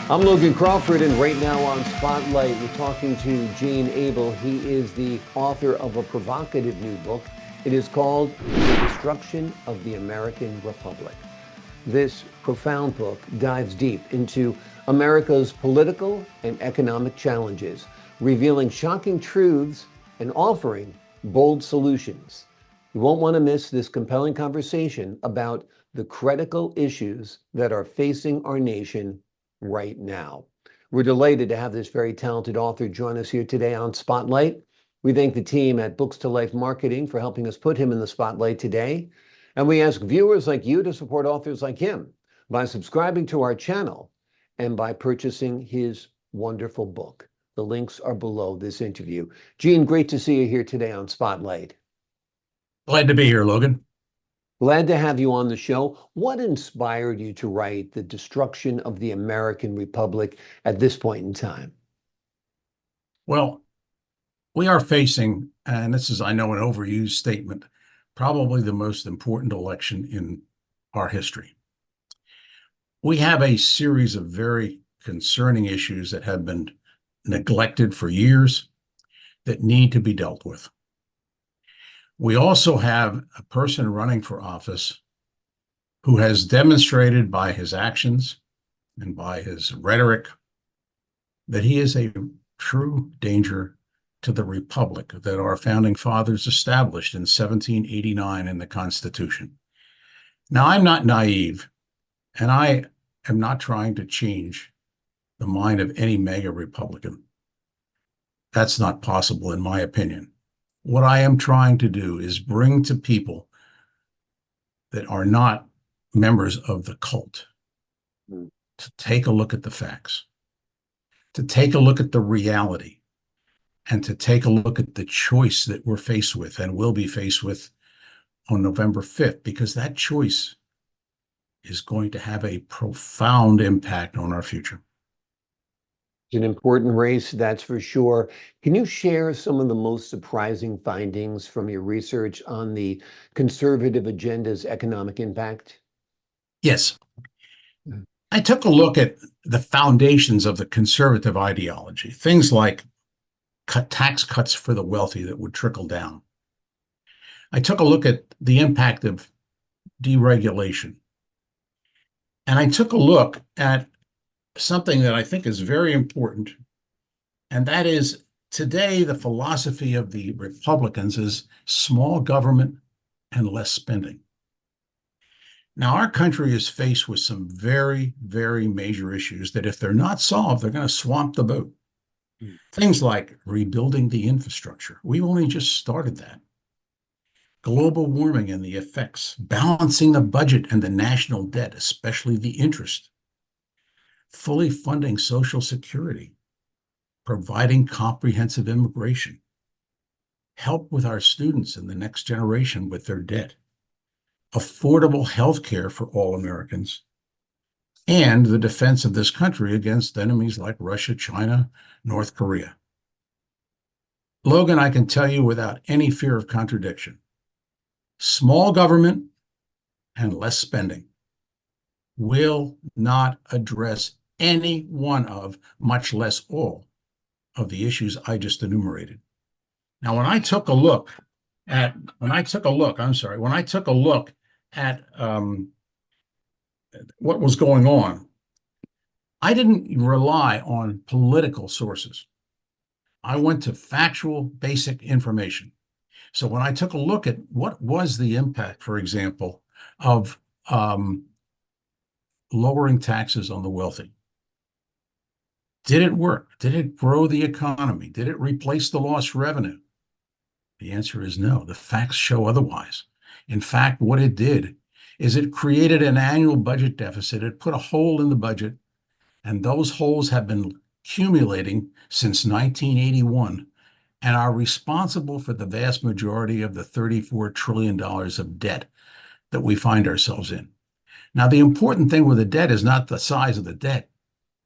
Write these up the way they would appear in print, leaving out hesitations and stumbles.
I'm Logan Crawford, and right now on Spotlight, we're talking to Gene Abel. He is the author of a provocative new book. It is called The Destruction of the American Republic. This profound book dives deep into America's political and economic challenges, revealing shocking truths and offering bold solutions. You won't want to miss this compelling conversation about the critical issues that are facing our nation right now. We're delighted to have this very talented author join us here today on Spotlight. We thank the team at Books to Life Marketing for helping us put him in the spotlight today. And we ask viewers like you to support authors like him by subscribing to our channel and by purchasing his wonderful book. The links are below this interview. Gene, great to see you here today on Spotlight. Glad to be here, Logan. Glad to have you on the show. What inspired you to write The Destruction of the American Republic at this point in time? Well, we are facing, and this is, I know, an overused statement, probably the most important election in our history. We have a series of very concerning issues that have been neglected for years that need to be dealt with. We also have a person running for office who has demonstrated by his actions and by his rhetoric that he is a true danger to the republic that our founding fathers established in 1789 in the Constitution. Now, I'm not naive, and I am not trying to change the mind of any mega Republican. That's not possible, in my opinion. What I am trying to do is bring to people that are not members of the cult to take a look at the facts, to take a look at the reality, and to take a look at the choice that we're faced with and will be faced with on November 5th, because that choice is going to have a profound impact on our future. It's an important race, that's for sure. Can you share some of the most surprising findings from your research on the conservative agenda's economic impact? Yes. I took a look at the foundations of the conservative ideology, things like tax cuts for the wealthy that would trickle down. I took a look at the impact of deregulation. And I took a look at something that I think is very important, and that is today the philosophy of the Republicans is small government and less spending. Now, our country is faced with some very, very major issues that if they're not solved, they're going to swamp the boat. Things like rebuilding the infrastructure. We've only just started that. Global warming and the effects, balancing the budget and the national debt, especially the interest, fully funding Social Security, providing comprehensive immigration, help with our students and the next generation with their debt, affordable health care for all Americans, and the defense of this country against enemies like Russia, China, North Korea. Logan, I can tell you without any fear of contradiction, small government and less spending will not address any one of, much less all, of the issues I just enumerated. Now, when I took a look at what was going on, I didn't rely on political sources. I went to factual, basic information. So when I took a look at what was the impact, for example, of lowering taxes on the wealthy, did it work? Did it grow the economy? Did it replace the lost revenue? The answer is no. The facts show otherwise. In fact, what it did is it created an annual budget deficit. It put a hole in the budget, and those holes have been accumulating since 1981 and are responsible for the vast majority of the $34 trillion of debt that we find ourselves in. Now, the important thing with the debt is not the size of the debt.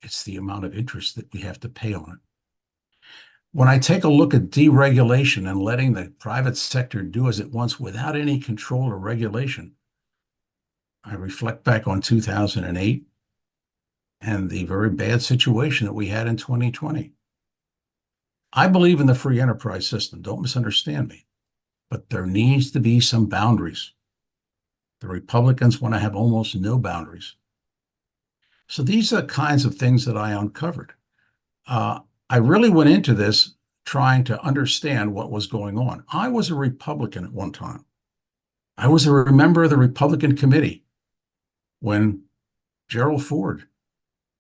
It's the amount of interest that we have to pay on it. When I take a look at deregulation and letting the private sector do as it wants without any control or regulation, I reflect back on 2008 and the very bad situation that we had in 2020. I believe in the free enterprise system. Don't misunderstand me. But there needs to be some boundaries. The Republicans want to have almost no boundaries. So these are the kinds of things that I uncovered. I really went into this trying to understand what was going on. I was a Republican at one time. I was a member of the Republican committee when Gerald Ford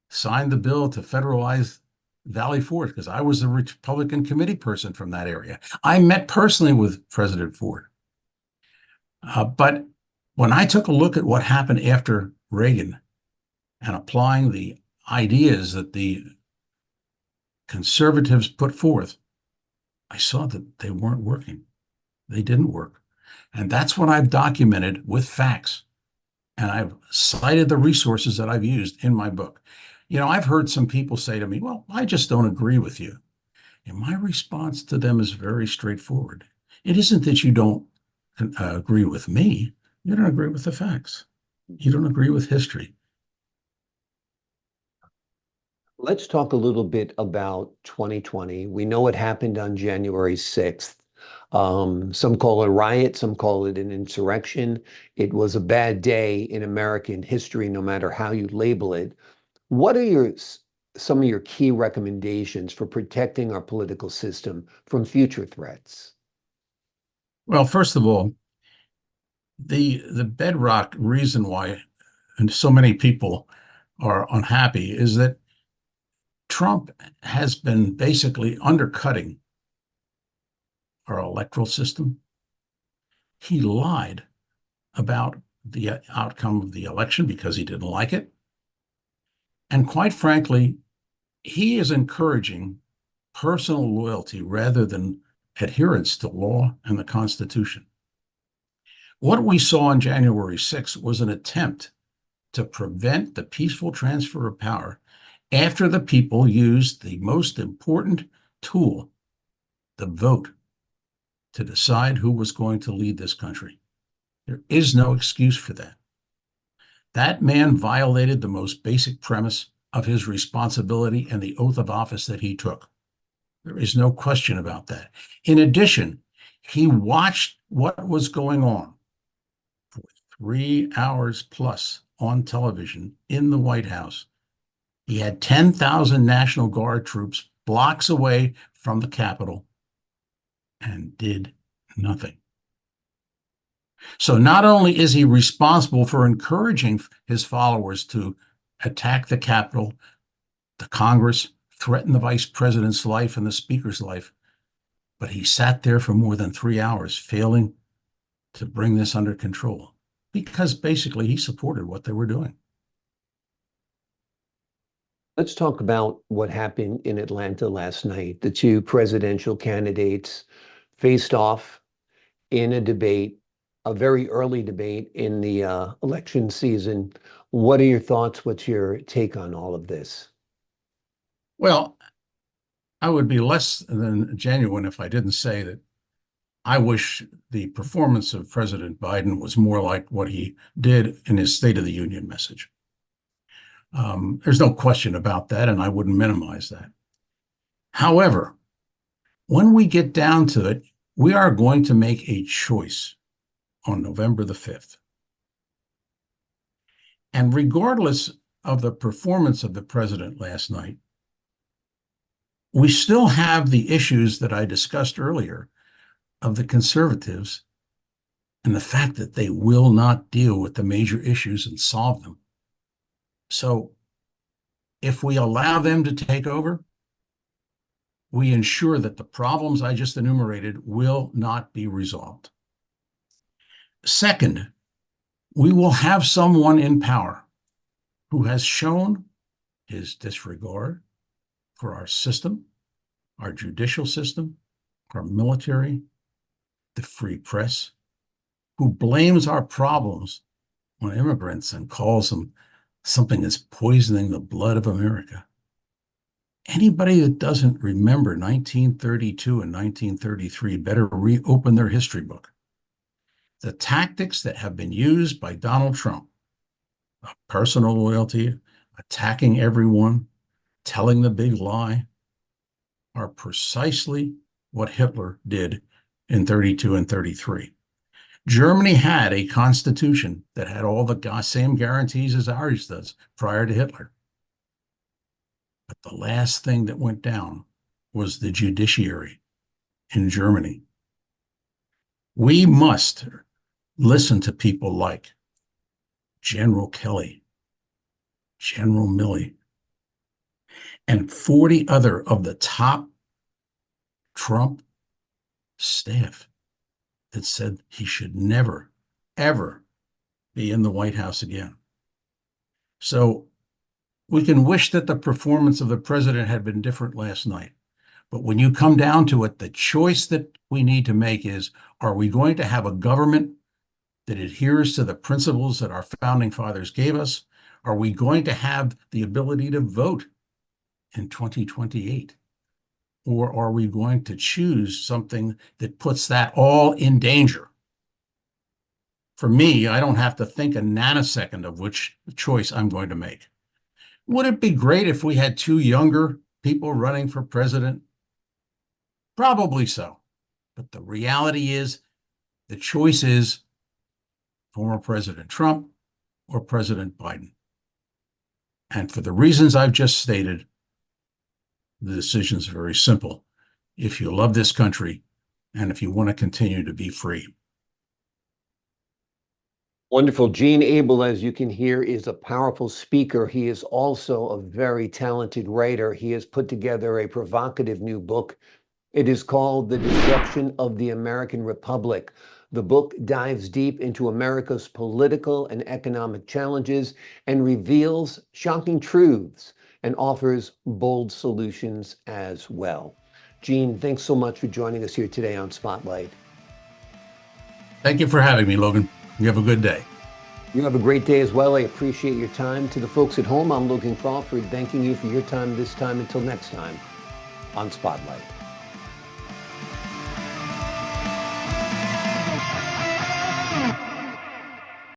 signed the bill to federalize Valley Forge, because I was a Republican committee person from that area. I met personally with President Ford. But when I took a look at what happened after Reagan and applying the ideas that the conservatives put forth, I saw that they weren't working. They didn't work. And that's what I've documented with facts. And I've cited the resources that I've used in my book. I've heard some people say to me, well, I just don't agree with you. And my response to them is very straightforward. It isn't that you don't agree with me. You don't agree with the facts. You don't agree with history. Let's talk a little bit about 2020. We know what happened on January 6th. Some call it a riot, some call it an insurrection. It was a bad day in American history, no matter how you label it. What are some of your key recommendations for protecting our political system from future threats? Well, first of all, the bedrock reason why so many people are unhappy is that Trump has been basically undercutting our electoral system. He lied about the outcome of the election because he didn't like it. And quite frankly, he is encouraging personal loyalty rather than adherence to law and the Constitution. What we saw on January 6th was an attempt to prevent the peaceful transfer of power after the people used the most important tool, the vote, to decide who was going to lead this country. There is no excuse for that. That man violated the most basic premise of his responsibility and the oath of office that he took. There is no question about that. In addition, he watched what was going on for 3 hours plus on television in the White House. He had 10,000 National Guard troops blocks away from the Capitol and did nothing. So not only is he responsible for encouraging his followers to attack the Capitol, the Congress, threaten the vice president's life and the speaker's life, but he sat there for more than 3 hours, failing to bring this under control because basically he supported what they were doing. Let's talk about what happened in Atlanta last night. The two presidential candidates faced off in a debate, a very early debate in the election season. What are your thoughts? What's your take on all of this? Well, I would be less than genuine if I didn't say that I wish the performance of President Biden was more like what he did in his State of the Union message. There's no question about that, and I wouldn't minimize that. However, when we get down to it, we are going to make a choice on November the 5th. And regardless of the performance of the president last night, we still have the issues that I discussed earlier of the conservatives and the fact that they will not deal with the major issues and solve them. So if we allow them to take over, we ensure that the problems I just enumerated will not be resolved. Second, we will have someone in power who has shown his disregard for our system, our judicial system, our military, the free press, who blames our problems on immigrants and calls them something that's poisoning the blood of America. Anybody that doesn't remember 1932 and 1933 better reopen their history book. The tactics that have been used by Donald Trump, personal loyalty, attacking everyone, telling the big lie, are precisely what Hitler did in 32 and 33. Germany had a constitution that had all the same guarantees as ours does prior to Hitler. But the last thing that went down was the judiciary in Germany. We must listen to people like General Kelly, General Milley, and 40 other of the top Trump staff that said he should never, ever be in the White House again. So we can wish that the performance of the president had been different last night. But when you come down to it, the choice that we need to make is, are we going to have a government that adheres to the principles that our founding fathers gave us? Are we going to have the ability to vote in 2028? Or are we going to choose something that puts that all in danger? For me, I don't have to think a nanosecond of which choice I'm going to make. Would it be great if we had two younger people running for president? Probably so. But the reality is, the choice is former President Trump or President Biden. And for the reasons I've just stated, the decision is very simple. If you love this country and if you want to continue to be free. Wonderful. Gene Abel, as you can hear, is a powerful speaker. He is also a very talented writer. He has put together a provocative new book. It is called The Destruction of the American Republic. The book dives deep into America's political and economic challenges and reveals shocking truths and offers bold solutions as well. Gene, thanks so much for joining us here today on Spotlight. Thank you for having me, Logan. You have a good day. You have a great day as well. I appreciate your time. To the folks at home, I'm Logan Crawford, thanking you for your time this time. Until next time on Spotlight.